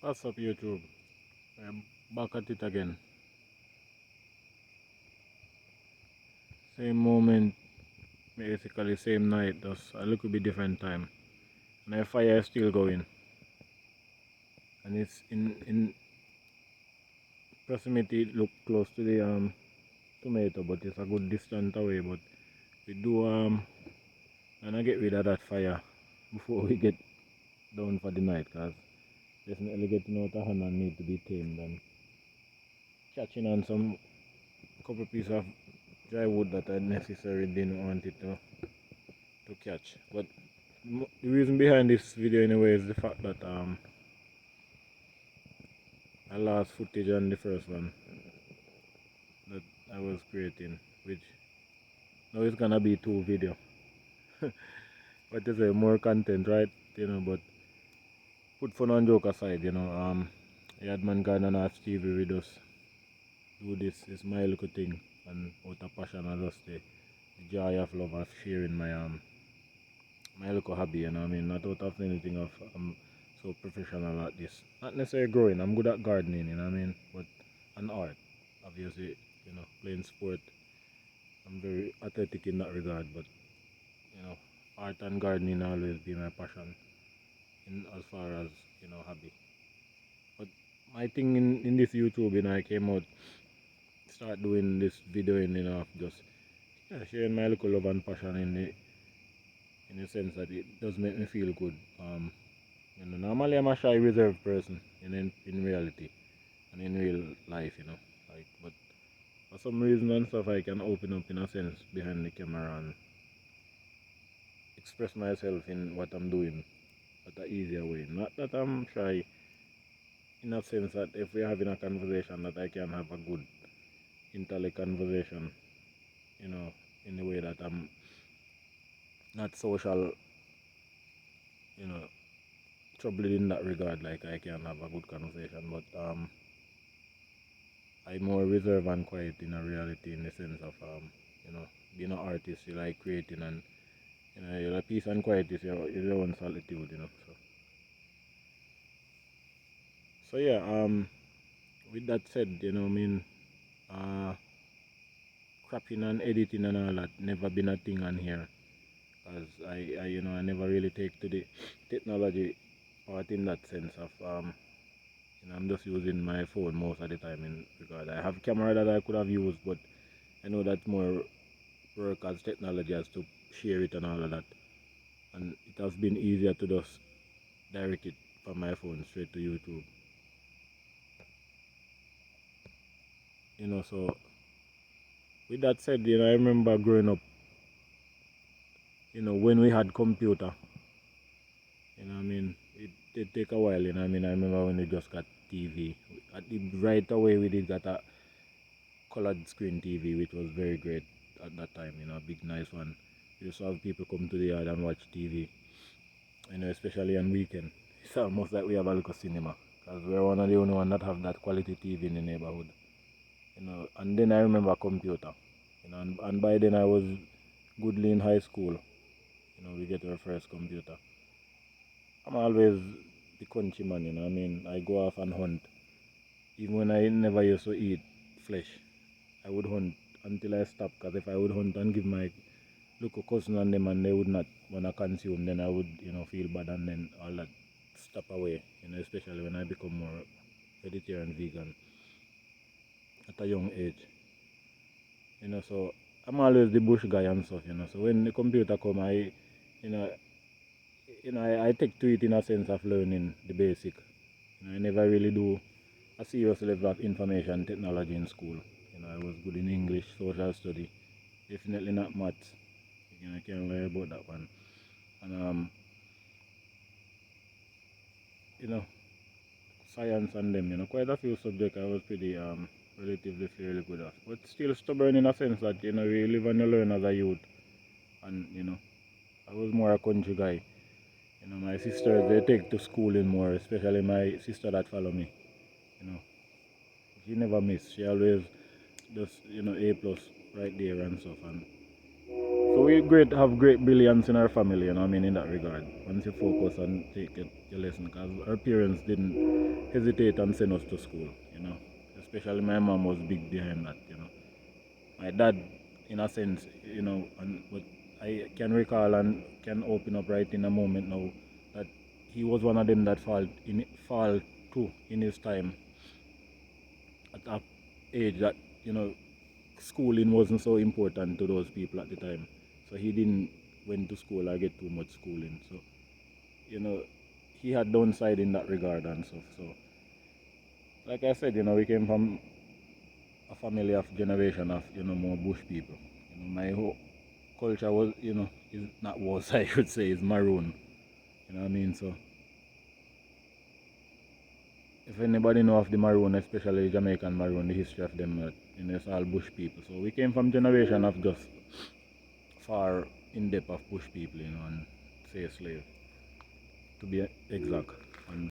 What's up YouTube? I'm back at it again. Same moment, basically same night, just a little bit different time. My fire is still going. And it's in proximity, it look close to the tomato, but it's a good distance away. But we do gonna get rid of that fire before we get down for the night, cause definitely getting out of hand and need to be tamed, and catching on some couple pieces of dry wood that I necessarily didn't want it to catch. But the reason behind this video anyway is the fact that I lost footage on the first one that I was creating, which now it's gonna be 2 video. But it's more content, right? But put fun and joke aside, Yardman Garden and Stevie with us do this. It's my little thing, and out of passion I just the joy of love of sharing my little hobby, not out of anything of I'm so professional at this. Not necessarily growing, I'm good at gardening, but and art. Obviously, playing sport. I'm very athletic in that regard, but art and gardening always be my passion in as far as, hobby. But my thing in this YouTube, I came out start doing this videoing, of just sharing my little love and passion in the sense that it does make me feel good. Normally I'm a shy, reserved person in reality and in real life, but for some reason and stuff I can open up in a sense behind the camera and express myself in what I'm doing at an easier way. Not that I'm shy in a sense that if we're having a conversation that I can have a good intellect conversation, in the way that I'm not social, troubled in that regard, like I can have a good conversation, but I'm more reserved and quiet in a reality in the sense of being an artist, you like creating, and your peace and quiet is your own solitude, So yeah, with that said, uh cropping and editing and all that never been a thing on here, as I never really take to the technology part in that sense of I'm just using my phone most of the time in regard. I have camera that I could have used, but I know that's more work as technology as to share it and all of that. And it has been easier to just direct it from my phone straight to YouTube. So with that said, I remember growing up, when we had computer, it take a while, I remember when we just got TV. Right away we did got a colored screen TV, which was very great at that time, a big nice one. We used to have people come to the yard and watch TV, especially on weekend. It's almost like we have a local cinema, because we're one of the only one that have that quality TV in the neighborhood. And then I remember computer, and by then I was goodly in high school. We get our first computer. I'm always the country man, I go off and hunt. Even when I never used to eat flesh, I would hunt until I stop, because if I would hunt and give my local cousin and them and they would not want to consume, then I would, feel bad, and then all that stop away, especially when I become more vegetarian, vegan at a young age. So I'm always the bush guy and stuff, so when the computer come, you know, I take to it in a sense of learning the basic. I never really do a serious level of information technology in school. I was good in English, social study, definitely not maths. I can't learn about that one. And you know, science and them, quite a few subjects I was pretty relatively fairly good at. But still stubborn in a sense that, we live and you learn as a youth. And, I was more a country guy. My sisters, they take to schooling more, especially my sister that follow me. She never miss. She always just, A plus right there and stuff. And So we have great brilliance in our family, you know what I mean, in that regard. Once you focus and take your lesson, because our parents didn't hesitate and send us to school, you know. Especially my mom was big behind that, you know. My dad, in a sense, you know, but I can recall and can open up right in a moment now that he was one of them that fall too in his time at a age that, you know, schooling wasn't so important to those people at the time. So he didn't went to school or get too much schooling. So, you know, he had downside in that regard and stuff. So like I said, you know, we came from a family of generation of, you know, more bush people. You know, my whole culture was, you know, is not was I should say is maroon. You know what I mean? So if anybody know of the maroon, especially Jamaican maroon, the history of them, you know, it's all bush people. So we came from generation of just far in depth of bush people, you know, and say slave to be exact.